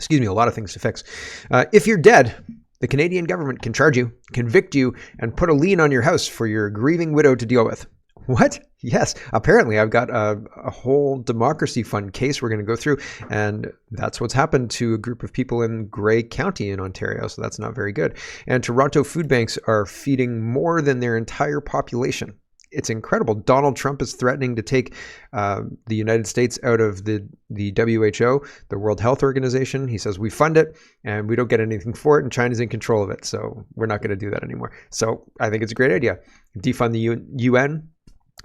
Excuse me, a lot of things to fix. If you're dead, the Canadian government can charge you, convict you, and put a lien on your house for your grieving widow to deal with. What? Yes. Apparently, I've got a whole democracy fund case we're going to go through, and that's what's happened to a group of people in Grey County in Ontario, so that's not very good. And Toronto foodbanks are feeding more than their entire population. It's incredible. Donald Trump is threatening to take the United States out of the WHO, the World Health Organization. He says we fund it and we don't get anything for it, and China's in control of it, so we're not going to do that anymore. So I think it's a great idea. Defund the UN,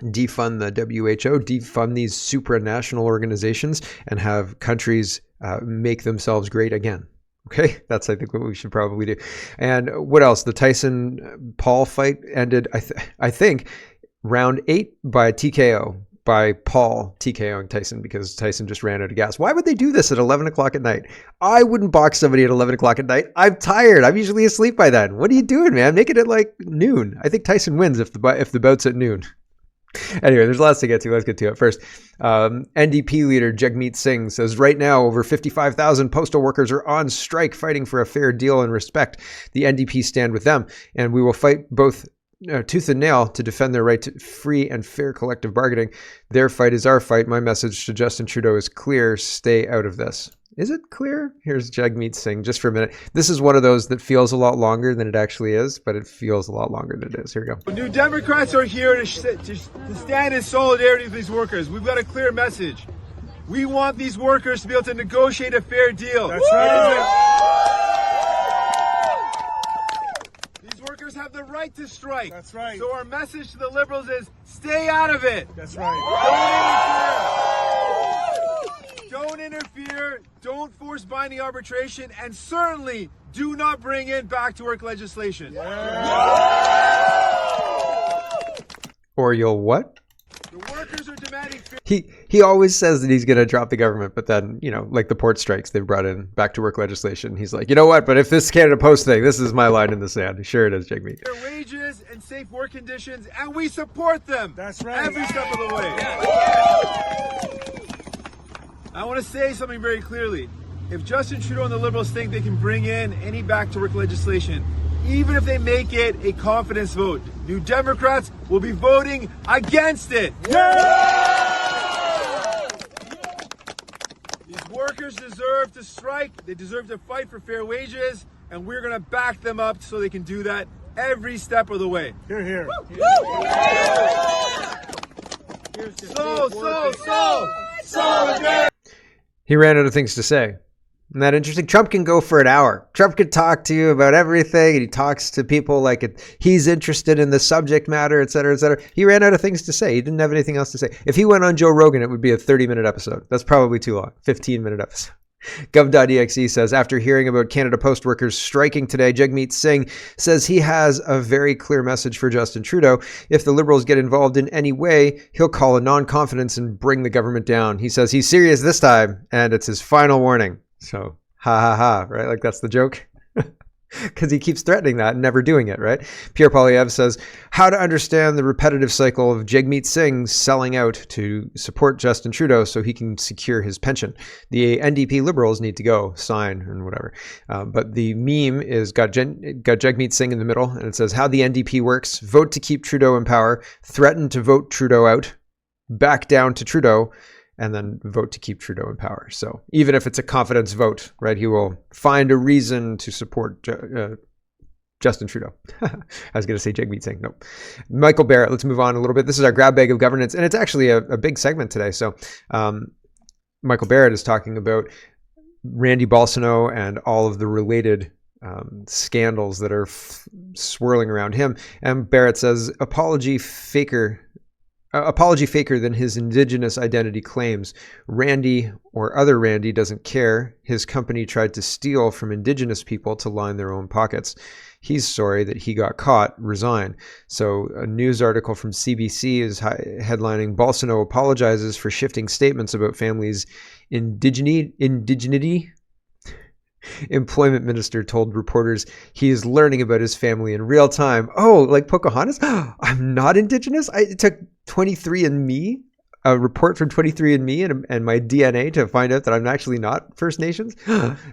defund the WHO, defund these supranational organizations, and have countries make themselves great again. Okay, that's I think what we should probably do. And what else? The Tyson-Paul fight ended, I think, round 8 by TKO, by Paul TKOing Tyson, because Tyson just ran out of gas. Why would they do this at 11 o'clock at night? I wouldn't box somebody at 11 o'clock at night. I'm tired. I'm usually asleep by then. What are you doing, man? Make it at like noon. I think Tyson wins if the bout's at noon. Anyway, there's lots to get to. Let's get to it first. NDP leader Jagmeet Singh says right now over 55,000 postal workers are on strike fighting for a fair deal and respect. The NDP stand with them, and we will fight both tooth and nail to defend their right to free and fair collective bargaining. Their fight is our fight. My message to Justin Trudeau is clear. Stay out of this. Is it clear? Here's Jagmeet Singh just for a minute. This is one of those that feels a lot longer than it actually is, but it feels a lot longer than it is. Here we go. New Democrats are here to stand in solidarity with these workers. We've got a clear message. We want these workers to be able to negotiate a fair deal. That's right. Have the right to strike. That's right. So our message to the Liberals is stay out of it. That's right. Don't interfere. Don't force binding arbitration, and certainly do not bring in back to work legislation. Or you'll what? The workers are demanding fair. He always says that he's going to drop the government, but then, you know, like the port strikes, they've brought in back to work legislation. He's like, you know what? But if this Canada Post thing, this is my line in the sand. Sure it is, Jagmeet. Fair wages and safe work conditions, and we support them. That's right. Every step of the way. I want to say something very clearly. If Justin Trudeau and the Liberals think they can bring in any back to work legislation, even if they make it a confidence vote, New Democrats will be voting against it. These workers deserve to strike. They deserve to fight for fair wages, and we're going to back them up so they can do that every step of the way. Hear, hear. So. He ran out of things to say. Isn't that interesting? Trump can go for an hour. Trump can talk to you about everything, and he talks to people like he's interested in the subject matter, et cetera, et cetera. He ran out of things to say. He didn't have anything else to say. If he went on Joe Rogan, it would be a 30-minute episode. That's probably too long. 15-minute episode. Gov.exe says, after hearing about Canada Post workers striking today, Jagmeet Singh says he has a very clear message for Justin Trudeau. If the Liberals get involved in any way, he'll call a non-confidence and bring the government down. He says he's serious this time, and it's his final warning. So, ha ha ha, right? Like that's the joke. Because he keeps threatening that and never doing it, right? Pierre Poilievre says, how to understand the repetitive cycle of Jagmeet Singh selling out to support Justin Trudeau so he can secure his pension. The NDP Liberals need to go, sign, and whatever. But the meme is got Jagmeet Singh in the middle, and it says, how the NDP works, vote to keep Trudeau in power, threaten to vote Trudeau out, back down to Trudeau, and then vote to keep Trudeau in power. So even if it's a confidence vote, right, he will find a reason to support Justin Trudeau. I was going to say Jagmeet Singh. Nope. Michael Barrett, let's move on a little bit. This is our grab bag of governance, and it's actually a big segment today. So Michael Barrett is talking about Randy Balsano and all of the related scandals that are swirling around him. And Barrett says, apology faker than his Indigenous identity claims. Randy, or other Randy, doesn't care. His company tried to steal from Indigenous people to line their own pockets. He's sorry that he got caught. Resign. So a news article from CBC is headlining, Bolsonaro apologizes for shifting statements about families' indigeneity. Employment minister told reporters he is learning about his family in real time. Oh, like Pocahontas? I'm not Indigenous? It took 23andMe? a report from 23andMe and my DNA to find out that I'm actually not First Nations.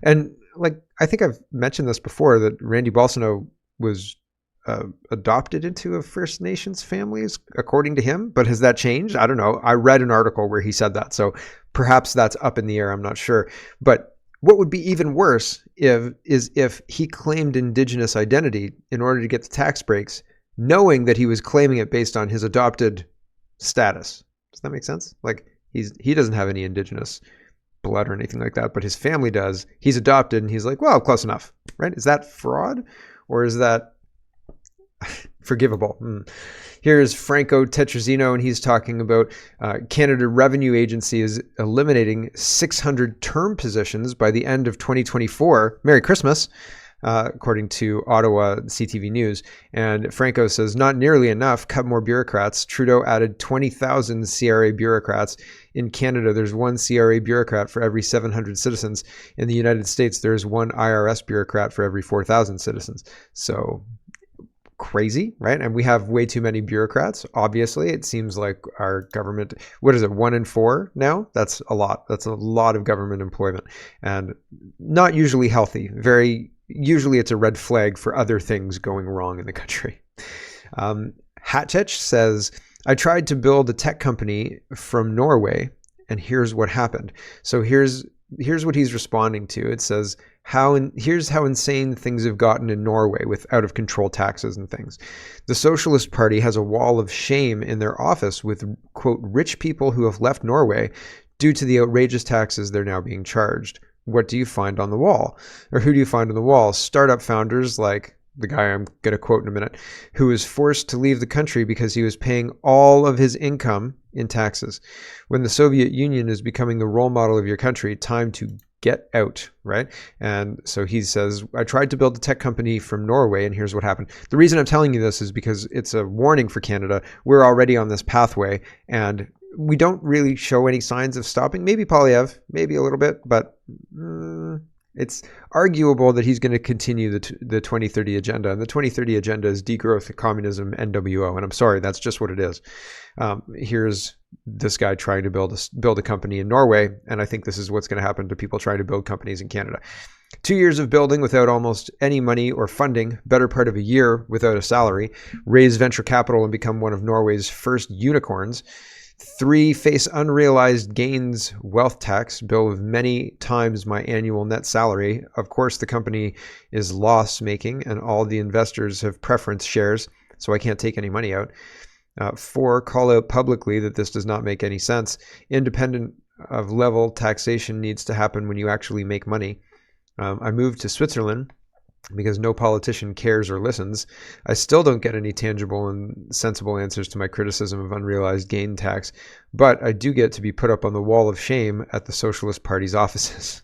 And like, I think I've mentioned this before, that Randy Balsano was adopted into a First Nations family, according to him. But has that changed? I don't know. I read an article where he said that. So perhaps that's up in the air. I'm not sure. But what would be even worse if he claimed Indigenous identity in order to get the tax breaks, knowing that he was claiming it based on his adopted status. Does that make sense? Like, he doesn't have any Indigenous blood or anything like that, but his family does. He's adopted, and he's like, well, close enough, right? Is that fraud, or is that forgivable? Here's Franco Tetrazzino, and he's talking about Canada Revenue Agency is eliminating 600 term positions by the end of 2024. Merry Christmas, according to Ottawa CTV News. And Franco says, not nearly enough, cut more bureaucrats. Trudeau added 20,000 CRA bureaucrats. In Canada, there's one CRA bureaucrat for every 700 citizens. In the United States, there's one IRS bureaucrat for every 4,000 citizens. So crazy, right? And we have way too many bureaucrats. Obviously, it seems like our government, what is it, 1 in 4 now? That's a lot. That's a lot of government employment, and not usually healthy. Usually it's a red flag for other things going wrong in the country. Hatchich says, I tried to build a tech company from Norway, and here's what happened. So here's what he's responding to. It says, here's how insane things have gotten in Norway with out of control taxes and things. The Socialist Party has a wall of shame in their office with, quote, rich people who have left Norway due to the outrageous taxes they're now being charged. What do you find on the wall? Or who do you find on the wall? Startup founders like the guy I'm going to quote in a minute, who was forced to leave the country because he was paying all of his income in taxes. When the Soviet Union is becoming the role model of your country, time to get out, right? And so he says, I tried to build a tech company from Norway, and here's what happened. The reason I'm telling you this is because it's a warning for Canada. We're already on this pathway, and we don't really show any signs of stopping. Maybe Polyev, maybe a little bit, but it's arguable that he's going to continue the 2030 agenda. And the 2030 agenda is degrowth, communism, NWO. And I'm sorry, that's just what it is. Here's this guy trying to build a company in Norway, and I think this is what's going to happen to people trying to build companies in Canada. 2 years of building without almost any money or funding, better part of a year without a salary, raise venture capital and become one of Norway's first unicorns. 3, face unrealized gains wealth tax bill of many times my annual net salary. Of course, the company is loss making and all the investors have preference shares, so I can't take any money out. 4, call out publicly that this does not make any sense. Independent of level taxation needs to happen when you actually make money. I moved to Switzerland because no politician cares or listens. I still don't get any tangible and sensible answers to my criticism of unrealized gain tax, but I do get to be put up on the wall of shame at the Socialist Party's offices.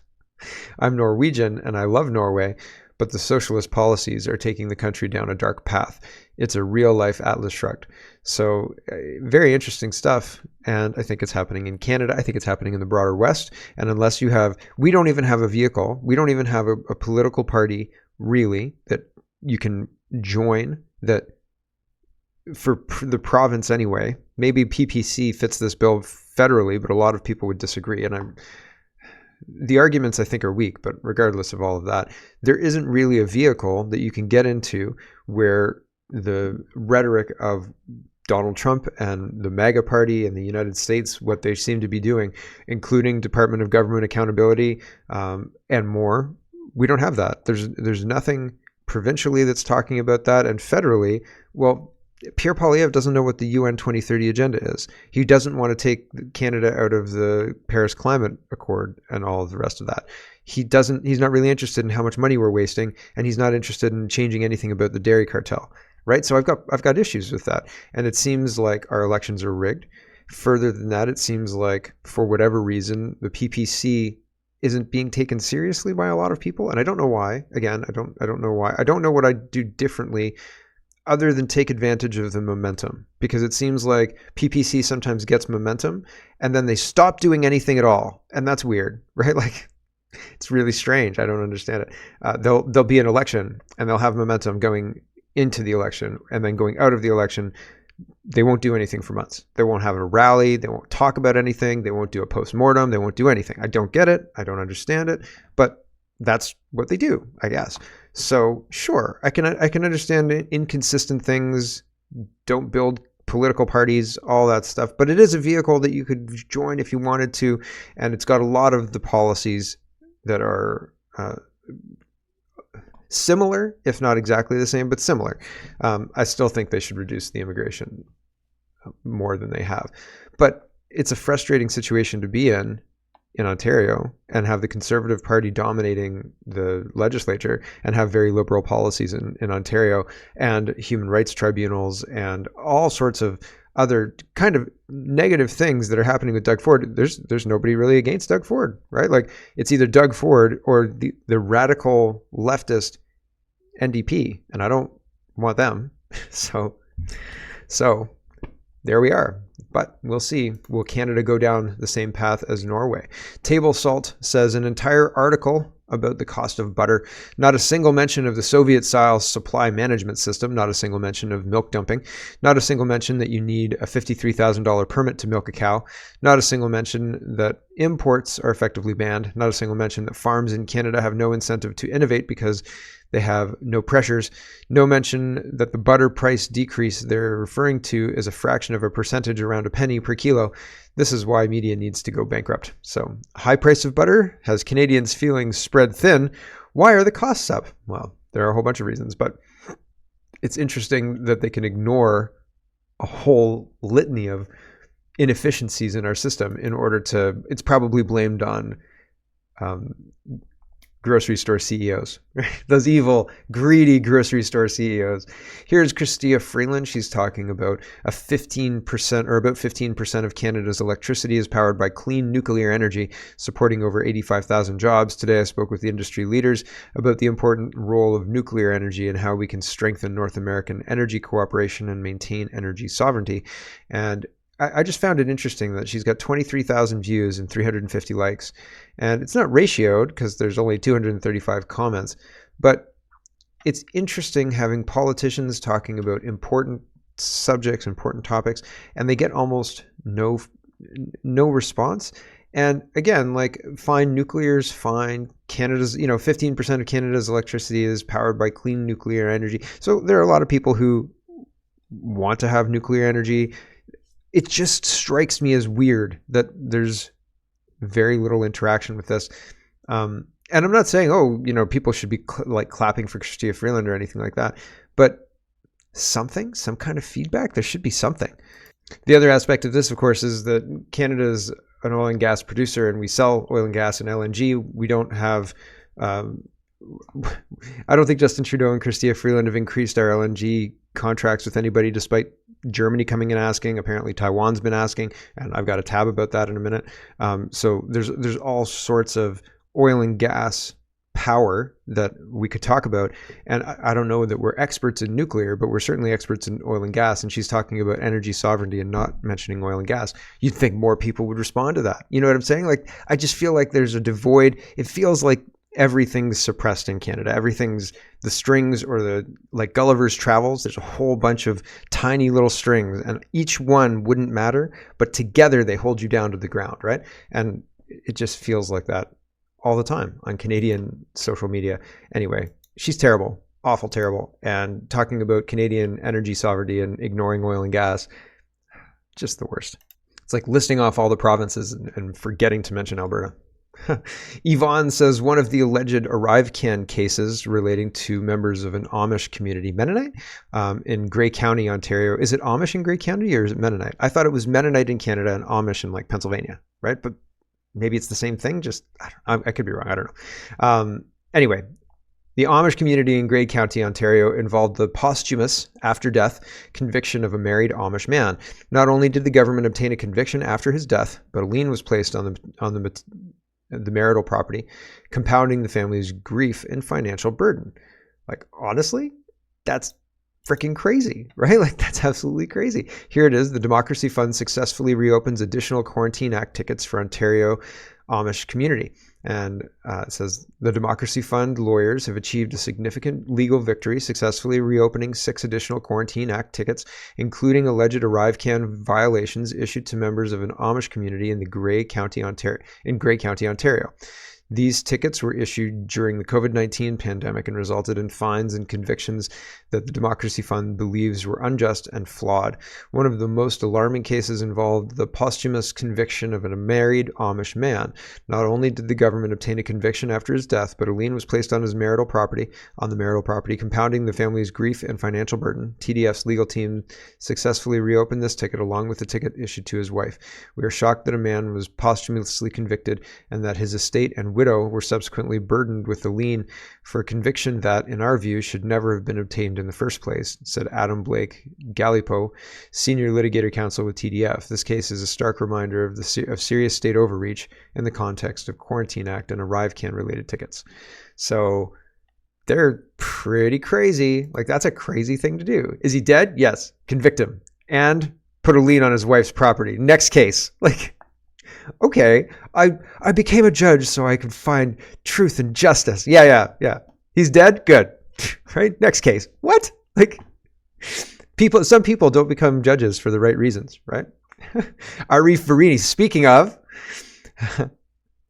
I'm Norwegian and I love Norway, but the socialist policies are taking the country down a dark path. It's a real-life Atlas Shrugged. So very interesting stuff, and I think it's happening in Canada. I think it's happening in the broader West, and unless you have, we don't even have a vehicle. We don't even have a political party, really, that you can join, that for the province anyway. Maybe PPC fits this bill federally, but a lot of people would disagree, and the arguments I think are weak, but regardless of all of that, there isn't really a vehicle that you can get into where the rhetoric of Donald Trump and the MAGA party in the United States, what they seem to be doing, including Department of Government Accountability and more, we don't have that. There's nothing provincially that's talking about that, and federally, well, Pierre Poilievre doesn't know what the UN 2030 agenda is. He doesn't want to take Canada out of the Paris Climate Accord and all of the rest of that. He's not really interested in how much money we're wasting, and he's not interested in changing anything about the dairy cartel, right? So I've got issues with that. And it seems like our elections are rigged. Further than that, it seems like for whatever reason, the PPC isn't being taken seriously by a lot of people. And I don't know why. Again, I don't know why. I don't know what I'd do differently other than take advantage of the momentum, because it seems like PPC sometimes gets momentum and then they stop doing anything at all. And that's weird, right? Like, it's really strange. I don't understand it. There'll be an election and they'll have momentum going into the election, and then going out of the election, they won't do anything for months. They won't have a rally. They won't talk about anything. They won't do a post-mortem. They won't do anything. I don't get it. I don't understand it, but that's what they do, I guess. So sure, I can understand inconsistent things. Don't build political parties, all that stuff, but it is a vehicle that you could join if you wanted to, and it's got a lot of the policies that are similar, if not exactly the same, but similar. I still think they should reduce the immigration more than they have, but it's a frustrating situation to be in Ontario and have the Conservative Party dominating the legislature and have very liberal policies in Ontario and human rights tribunals and all sorts of other kind of negative things that are happening with Doug Ford. There's nobody really against Doug Ford, right? Like it's either Doug Ford or the radical leftist NDP, and I don't want them. So there we are. But we'll see. Will Canada go down the same path as Norway? Table Salt says an entire article about the cost of butter. Not a single mention of the Soviet-style supply management system. Not a single mention of milk dumping. Not a single mention that you need a $53,000 permit to milk a cow. Not a single mention that imports are effectively banned. Not a single mention that farms in Canada have no incentive to innovate because they have no pressures. No mention that the butter price decrease they're referring to is a fraction of a percentage, around a penny per kilo. This is why media needs to go bankrupt. So, high price of butter has Canadians feeling spread thin. Why are the costs up? Well, there are a whole bunch of reasons, but it's interesting that they can ignore a whole litany of inefficiencies in our system in order to, it's probably blamed on grocery store CEOs, those evil, greedy grocery store CEOs. Here's Chrystia Freeland. She's talking about about 15% of Canada's electricity is powered by clean nuclear energy, supporting over 85,000 jobs. Today, I spoke with the industry leaders about the important role of nuclear energy and how we can strengthen North American energy cooperation and maintain energy sovereignty. And I just found it interesting that she's got 23,000 views and 350 likes. And it's not ratioed because there's only 235 comments. But it's interesting having politicians talking about important subjects, important topics, and they get almost no response. And again, like, fine, nuclear's fine. Canada's, 15% of Canada's electricity is powered by clean nuclear energy. So there are a lot of people who want to have nuclear energy. It just strikes me as weird that there's very little interaction with this. And I'm not saying, people should be clapping for Chrystia Freeland or anything like that, but some kind of feedback, there should be something. The other aspect of this, of course, is that Canada is an oil and gas producer and we sell oil and gas and LNG. We don't have, I don't think Justin Trudeau and Chrystia Freeland have increased our LNG contracts with anybody, despite Germany coming and asking. Apparently Taiwan's been asking, and I've got a tab about that in a minute. So there's all sorts of oil and gas power that we could talk about. And I don't know that we're experts in nuclear, but we're certainly experts in oil and gas. And she's talking about energy sovereignty and not mentioning oil and gas. You'd think more people would respond to that. You know what I'm saying? Like, I just feel like there's a devoid. It feels like everything's suppressed in Canada. Everything's the strings, or like Gulliver's Travels. There's a whole bunch of tiny little strings, and each one wouldn't matter, but together they hold you down to the ground, right? And it just feels like that all the time on Canadian social media. Anyway, she's terrible, awful terrible, and talking about Canadian energy sovereignty and ignoring oil and gas, just the worst. It's like listing off all the provinces and forgetting to mention Alberta. Yvonne says one of the alleged ArriveCan cases relating to members of an Amish community, Mennonite, in Grey County, Ontario. Is it Amish in Grey County or is it Mennonite? I thought it was Mennonite in Canada and Amish in like Pennsylvania, right? But maybe it's the same thing. Just, I could be wrong. I don't know. Anyway, the Amish community in Grey County, Ontario involved the posthumous, after death, conviction of a married Amish man. Not only did the government obtain a conviction after his death, but a lien was placed on the marital property, compounding the family's grief and financial burden. Like, honestly, that's freaking crazy, right? Like, that's absolutely crazy. Here it is. The Democracy Fund successfully reopens additional Quarantine Act tickets for Ontario Amish community. And it says, the Democracy Fund lawyers have achieved a significant legal victory, successfully reopening 6 additional Quarantine Act tickets, including alleged ArriveCan violations issued to members of an Amish community in Grey County, Ontario. These tickets were issued during the COVID-19 pandemic and resulted in fines and convictions that the Democracy Fund believes were unjust and flawed. One of the most alarming cases involved the posthumous conviction of a married Amish man. Not only did the government obtain a conviction after his death, but a lien was placed on the marital property, compounding the family's grief and financial burden. TDF's legal team successfully reopened this ticket along with the ticket issued to his wife. We are shocked that a man was posthumously convicted and that his estate and widow were subsequently burdened with the lien for a conviction that, in our view, should never have been obtained in the first place, said Adam Blake Gallipo, senior litigator counsel with TDF. This case is a stark reminder of serious state overreach in the context of Quarantine Act and ArriveCan related tickets. So they're pretty crazy. Like, that's a crazy thing to do. Is he dead? Yes. Convict him and put a lien on his wife's property. Next case. Like, okay, I became a judge so I could find truth and justice. Yeah. He's dead? Good. Right? Next case. What? Like, some people don't become judges for the right reasons, right? Arif Varini, speaking of,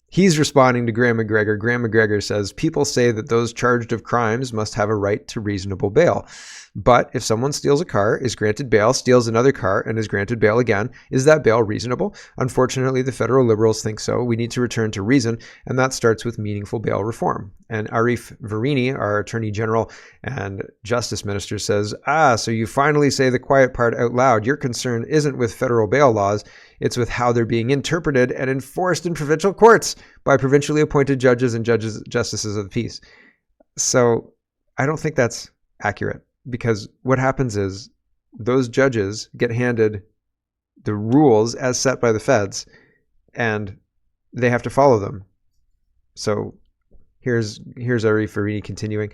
he's responding to Graham McGregor. Graham McGregor says, people say that those charged of crimes must have a right to reasonable bail. But if someone steals a car, is granted bail, steals another car, and is granted bail again, is that bail reasonable? Unfortunately, the federal liberals think so. We need to return to reason, and that starts with meaningful bail reform. And Arif Varini, our Attorney General and Justice Minister, says, so you finally say the quiet part out loud. Your concern isn't with federal bail laws. It's with how they're being interpreted and enforced in provincial courts by provincially appointed judges and justices of the peace. So I don't think that's accurate. Because what happens is those judges get handed the rules as set by the feds and they have to follow them. So here's Arif Farini continuing.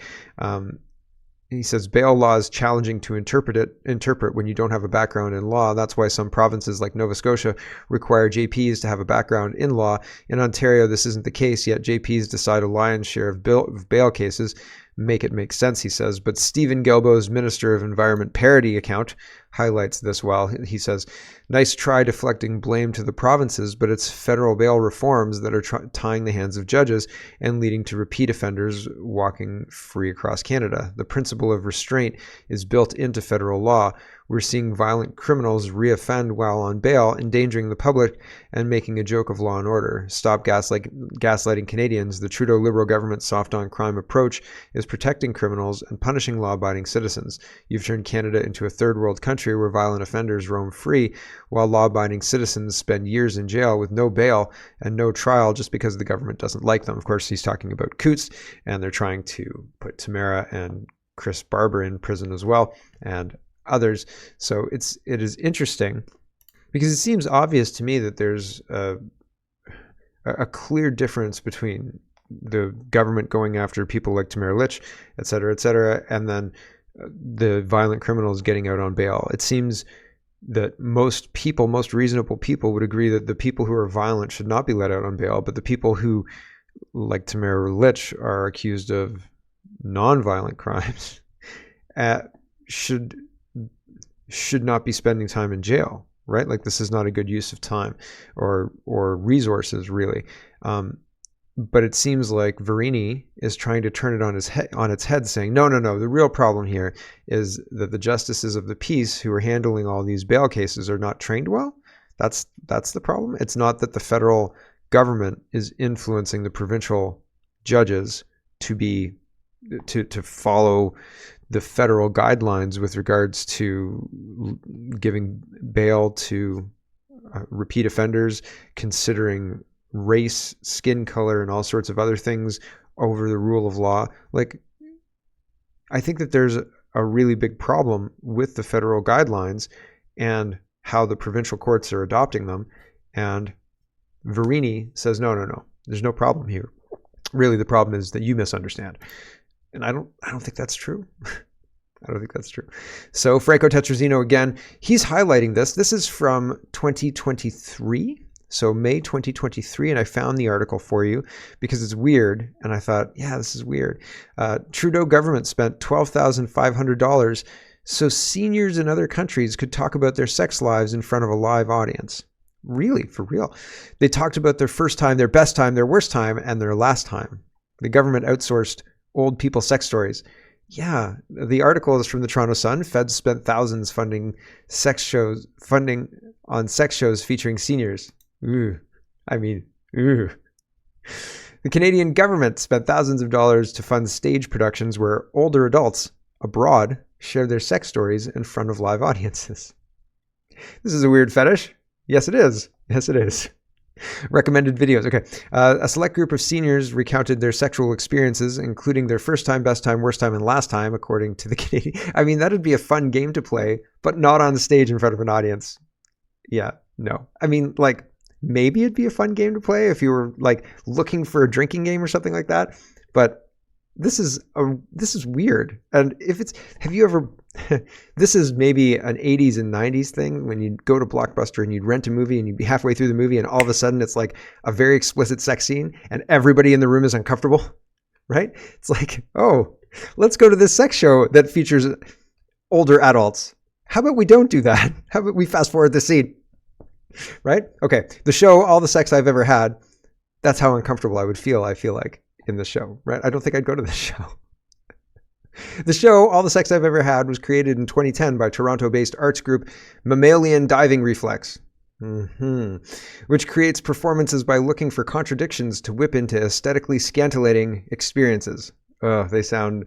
He says, bail law is challenging to interpret when you don't have a background in law. That's why some provinces like Nova Scotia require JPs to have a background in law. In Ontario, this isn't the case, yet JPs decide a lion's share of bail cases. Make it make sense, he says. But Stephen Gelbo's Minister of Environment parody account highlights this well. He says, nice try deflecting blame to the provinces, but it's federal bail reforms that are tying the hands of judges and leading to repeat offenders walking free across Canada. The principle of restraint is built into federal law. We're seeing violent criminals reoffend while on bail, endangering the public and making a joke of law and order. Stop gaslighting Canadians. The Trudeau Liberal government's soft-on-crime approach is protecting criminals and punishing law-abiding citizens. You've turned Canada into a third-world country where violent offenders roam free, while law-abiding citizens spend years in jail with no bail and no trial just because the government doesn't like them. Of course, he's talking about Coots, and they're trying to put Tamara and Chris Barber in prison as well, and others. So it is interesting because it seems obvious to me that there's a clear difference between the government going after people like Tamara Lich, et cetera, and then the violent criminals getting out on bail. It seems that most reasonable people would agree that the people who are violent should not be let out on bail, but the people who, like Tamara Lich, are accused of non-violent crimes should not be spending time in jail, right? Like, this is not a good use of time or resources, really. But it seems like Varini is trying to turn it on its head, saying, no. The real problem here is that the justices of the peace who are handling all these bail cases are not trained well. That's the problem. It's not that the federal government is influencing the provincial judges to follow the federal guidelines with regards to giving bail to repeat offenders, considering race, skin color, and all sorts of other things over the rule of law. Like, I think that there's a really big problem with the federal guidelines and how the provincial courts are adopting them. And Varini says, no, there's no problem here. Really, the problem is that you misunderstand. And I don't think that's true. I don't think that's true. So Franco Tetrazzino, again, he's highlighting this. This is from 2023. So May 2023, and I found the article for you because it's weird. And I thought, yeah, this is weird. Trudeau government spent $12,500 so seniors in other countries could talk about their sex lives in front of a live audience. Really, for real. They talked about their first time, their best time, their worst time, and their last time. The government outsourced old people sex stories. Yeah, the article is from the Toronto Sun. Feds spent thousands funding on sex shows featuring seniors. Ooh, ooh. The Canadian government spent thousands of dollars to fund stage productions where older adults abroad share their sex stories in front of live audiences. This is a weird fetish. Yes, it is. Yes, it is. Recommended videos. Okay. A select group of seniors recounted their sexual experiences, including their first time, best time, worst time, and last time, according to the Canadian. I mean, that'd be a fun game to play, but not on the stage in front of an audience. Yeah, no. I mean, like, maybe it'd be a fun game to play if you were, like, looking for a drinking game or something like that. But this is weird. And have you ever, this is maybe an 80s and 90s thing when you'd go to Blockbuster and you'd rent a movie and you'd be halfway through the movie and all of a sudden it's like a very explicit sex scene and everybody in the room is uncomfortable, right? It's like, oh, let's go to this sex show that features older adults. How about we don't do that? How about we fast forward the scene, right? Okay, the show, All the Sex I've Ever Had, that's how uncomfortable I would feel, I feel like, in the show, right? I don't think I'd go to this show. The show, All the Sex I've Ever Had, was created in 2010 by Toronto-based arts group Mammalian Diving Reflex, which creates performances by looking for contradictions to whip into aesthetically scintillating experiences. Oh, they sound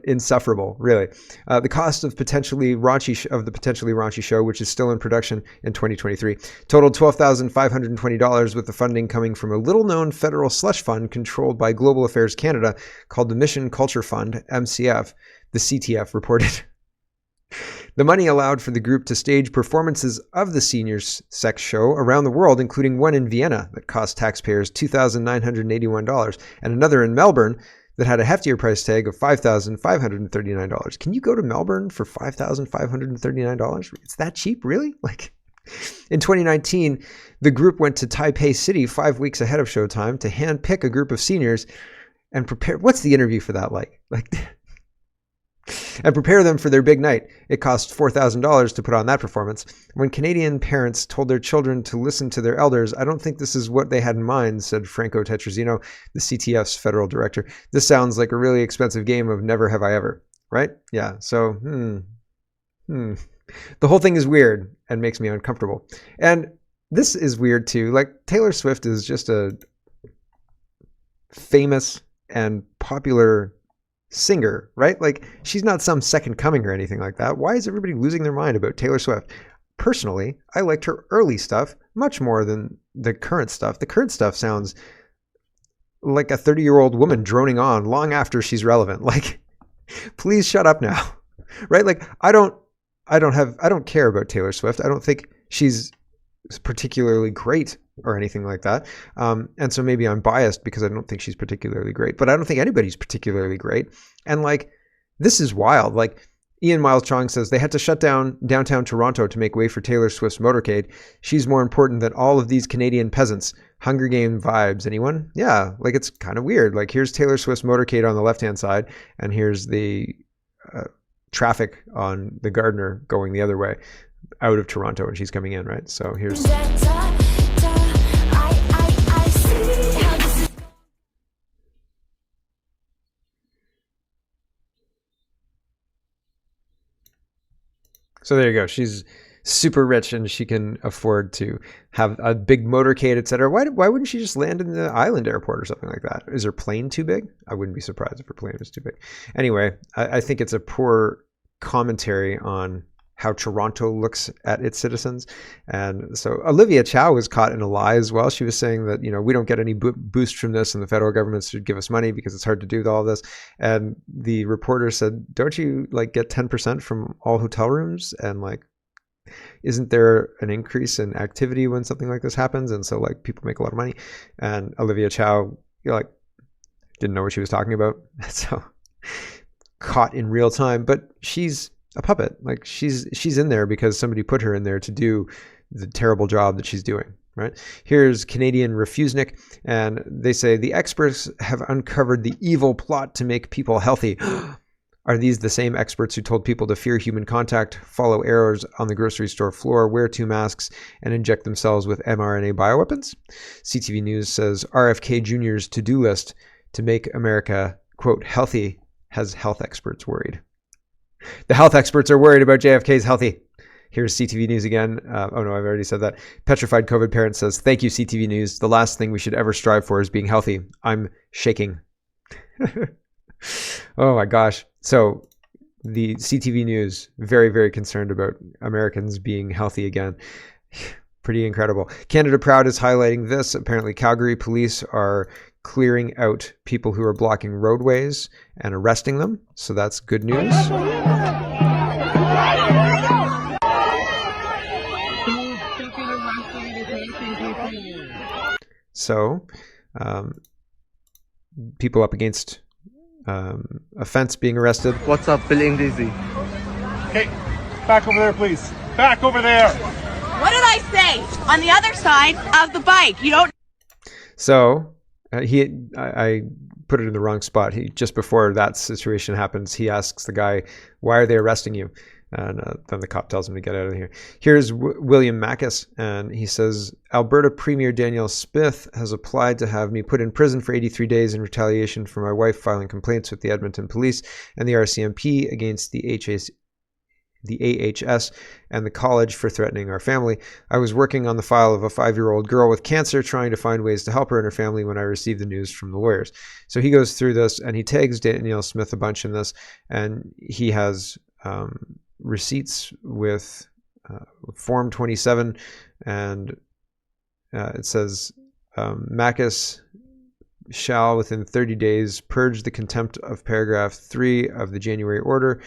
insufferable, really. The cost of the potentially raunchy show, which is still in production in 2023, totaled $12,520, with the funding coming from a little-known federal slush fund controlled by Global Affairs Canada called the Mission Culture Fund, MCF, the CTF reported. The money allowed for the group to stage performances of the seniors' sex show around the world, including one in Vienna that cost taxpayers $2,981, and another in Melbourne that had a heftier price tag of $5,539. Can you go to Melbourne for $5,539? It's that cheap, really? Like, in 2019, the group went to Taipei City 5 weeks ahead of showtime to handpick a group of seniors and prepare. What's the interview for that like? And prepare them for their big night. It cost $4,000 to put on that performance. When Canadian parents told their children to listen to their elders, I don't think this is what they had in mind, said Franco Tetrasino, the CTF's federal director. This sounds like a really expensive game of never have I ever, right? Yeah, so, The whole thing is weird and makes me uncomfortable. And this is weird too. Like, Taylor Swift is just a famous and popular singer, right? Like, she's not some second coming or anything like that. Why is everybody losing their mind about Taylor Swift? Personally, I liked her early stuff much more than the current stuff. The current stuff sounds like a 30-year-old woman droning on long after she's relevant. Like, please shut up now, right? Like, I don't care about Taylor Swift. I don't think she's particularly great or anything like that. And so maybe I'm biased because I don't think she's particularly great, but I don't think anybody's particularly great. And like, this is wild. Like, Ian Miles Chong says they had to shut down downtown Toronto to make way for Taylor Swift's motorcade. She's more important than all of these Canadian peasants. Hunger Game vibes. Anyone? Yeah. Like, it's kind of weird. Like, here's Taylor Swift's motorcade on the left-hand side, and here's the traffic on the Gardiner going the other way out of Toronto, and she's coming in, right? So here's... So there you go. She's super rich and she can afford to have a big motorcade, etc. Why wouldn't she just land in the island airport or something like that? Is her plane too big? I wouldn't be surprised if her plane was too big. Anyway, I think it's a poor commentary on how Toronto looks at its citizens. And so Olivia Chow was caught in a lie as well. She was saying that, we don't get any boost from this and the federal government should give us money because it's hard to do all this. And the reporter said, don't you get 10% from all hotel rooms? And isn't there an increase in activity when something like this happens? And so people make a lot of money. And Olivia Chow, didn't know what she was talking about. So caught in real time, but she's a puppet. Like, she's in there because somebody put her in there to do the terrible job that she's doing. Right? Here's Canadian Refusenik, and they say the experts have uncovered the evil plot to make people healthy. Are these the same experts who told people to fear human contact, follow arrows on the grocery store floor, wear 2 masks, and inject themselves with mRNA bioweapons? CTV News says RFK Jr.'s to-do list to make America, quote, healthy has health experts worried. The health experts are worried about JFK's healthy. Here's CTV News again. Oh no, I've already said that. Petrified COVID parent says, thank you, CTV News. The last thing we should ever strive for is being healthy. I'm shaking. Oh my gosh. So the CTV News, very, very concerned about Americans being healthy again. Pretty incredible. Canada Proud is highlighting this. Apparently Calgary police are clearing out people who are blocking roadways and arresting them. So that's good news. So, people up against a fence being arrested. What's up, Bill Dizzy? Okay, back over there, please. Back over there. What did I say? On the other side of the bike. You don't. So, I put it in the wrong spot. Just before that situation happens, he asks the guy, why are they arresting you? And then the cop tells him to get out of here. Here's William Mackus, and he says, Alberta Premier Danielle Smith has applied to have me put in prison for 83 days in retaliation for my wife filing complaints with the Edmonton Police and the RCMP against the AHS and the college for threatening our family. I was working on the file of a 5-year-old girl with cancer, trying to find ways to help her and her family when I received the news from the lawyers. So he goes through this, and he tags Danielle Smith a bunch in this, and he has receipts with Form 27, and it says Mackus shall within 30 days purge the contempt of paragraph 3 of the January order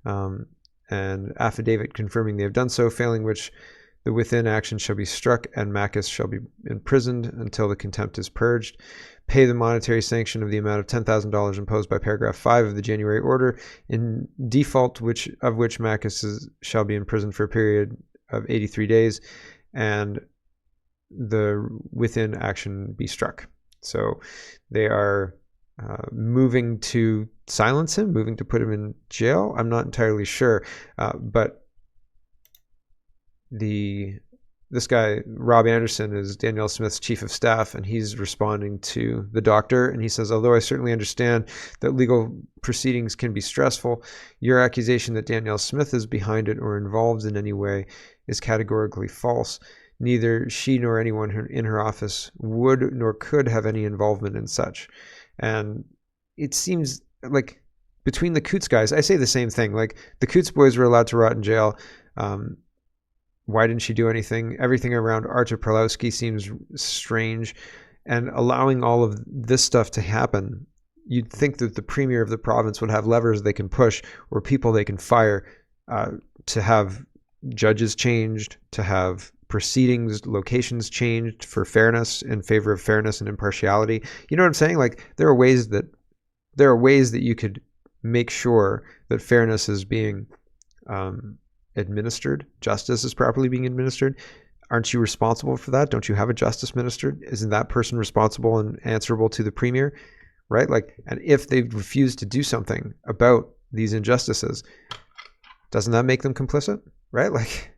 and affidavit confirming they have done so, failing which the within action shall be struck and Mackus shall be imprisoned until the contempt is purged. Pay the monetary sanction of the amount of $10,000 imposed by paragraph 5 of the January order, in default which Mackus shall be imprisoned for a period of 83 days, and the within action be struck. So they are moving to silence him, moving to put him in jail. I'm not entirely sure, but this guy, Rob Anderson, is Danielle Smith's chief of staff, and he's responding to the doctor. And he says, although I certainly understand that legal proceedings can be stressful, your accusation that Danielle Smith is behind it or involved in any way is categorically false. Neither she nor anyone in her office would nor could have any involvement in such. And it seems like between the Coots guys, I say the same thing. Like, the Coots boys were allowed to rot in jail. Why didn't she do anything? Everything around Artur Pawlowski seems strange. And allowing all of this stuff to happen, you'd think that the premier of the province would have levers they can push or people they can fire to have judges changed, to have proceedings, locations changed for fairness, in favor of fairness and impartiality. You know what I'm saying? Like, there are ways that you could make sure that fairness is being administered, justice is properly being administered. Aren't you responsible for that? Don't you have a justice minister? Isn't that person responsible and answerable to the premier? Right? Like, and if they refuse to do something about these injustices, doesn't that make them complicit? Right? Like,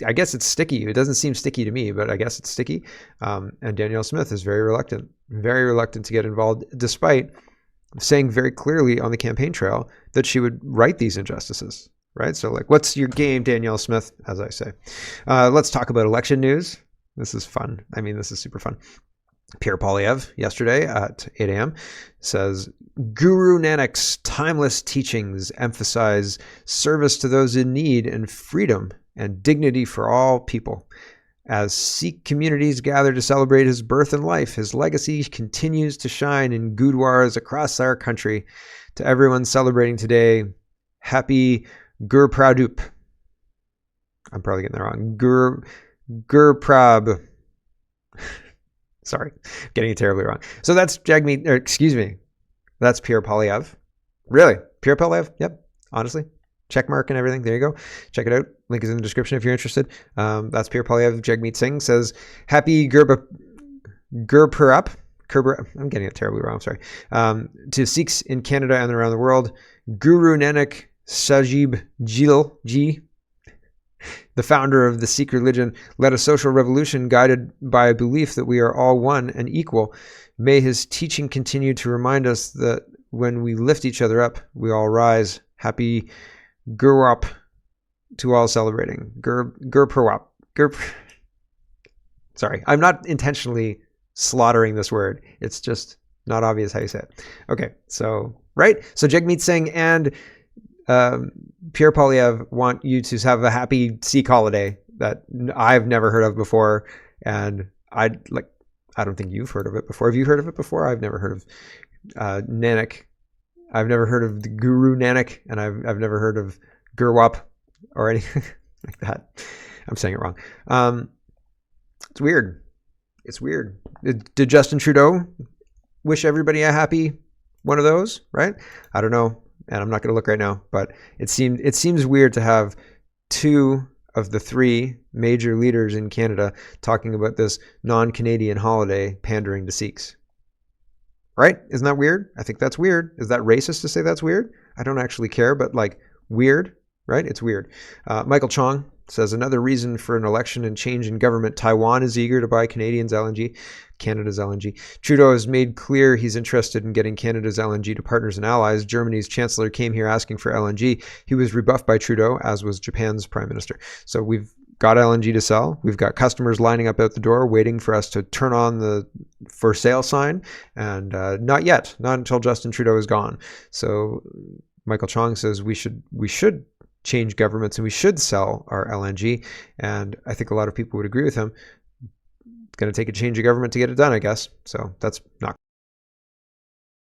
I guess it's sticky. It doesn't seem sticky to me, but I guess it's sticky. And Danielle Smith is very reluctant to get involved, despite saying very clearly on the campaign trail that she would right these injustices. Right? So, like, what's your game, Danielle Smith, as I say? Let's talk about election news. This is fun. I mean, this is super fun. Pierre Poilievre, yesterday at 8 a.m., says, Guru Nanak's timeless teachings emphasize service to those in need and freedom and dignity for all people. As Sikh communities gather to celebrate his birth and life, his legacy continues to shine in gurdwaras across our country. To everyone celebrating today, happy Gurpradub. I'm probably getting that wrong. Gurprab. Sorry, getting it terribly wrong. So that's that's Pierre Poilievre. Really? Pierre Poilievre? Yep. Honestly, check mark and everything. There you go. Check it out. Link is in the description if you're interested. That's Pierre Polyev. Jagmeet Singh says, happy Gurpurap. I'm getting it terribly wrong. I'm sorry. To Sikhs in Canada and around the world. Guru Nanak Sahib Ji, the founder of the Sikh religion, led a social revolution guided by a belief that we are all one and equal. May his teaching continue to remind us that when we lift each other up, we all rise. Happy Gurwap to all celebrating. Gurpurwap. Sorry, I'm not intentionally slaughtering this word. It's just not obvious how you say it. Okay, so, right? So Jagmeet Singh and Pierre Polyev want you to have a happy Sikh holiday that I've never heard of before. And I don't think you've heard of it before. Have you heard of it before? I've never heard of Nanak. I've never heard of the Guru Nanak, and I've never heard of Gurwap or anything like that. I'm saying it wrong. It's weird. It's weird. Did Justin Trudeau wish everybody a happy one of those? Right? I don't know, and I'm not going to look right now. But it seems weird to have two of the three major leaders in Canada talking about this non-Canadian holiday pandering to Sikhs. Right? Isn't that weird? I think that's weird. Is that racist to say that's weird? I don't actually care, but like weird, right? It's weird. Michael Chong says, another reason for an election and change in government. Taiwan is eager to buy Canada's LNG. Trudeau has made clear he's interested in getting Canada's LNG to partners and allies. Germany's chancellor came here asking for LNG. He was rebuffed by Trudeau, as was Japan's prime minister. So we've got LNG to sell. We've got customers lining up out the door waiting for us to turn on the for sale sign. And not yet, not until Justin Trudeau is gone. So Michael Chong says we should change governments and we should sell our LNG. And I think a lot of people would agree with him. It's going to take a change of government to get it done, I guess. So that's not.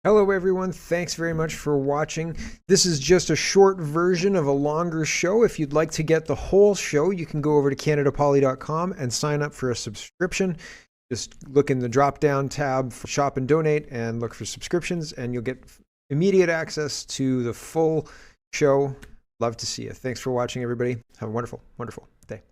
Hello, everyone. Thanks very much for watching. This is just a short version of a longer show. If you'd like to get the whole show, you can go over to CanadaPoly.com and sign up for a subscription. Just look in the drop-down tab for Shop and Donate and look for subscriptions, and you'll get immediate access to the full show. Love to see you. Thanks for watching, everybody. Have a wonderful, wonderful day.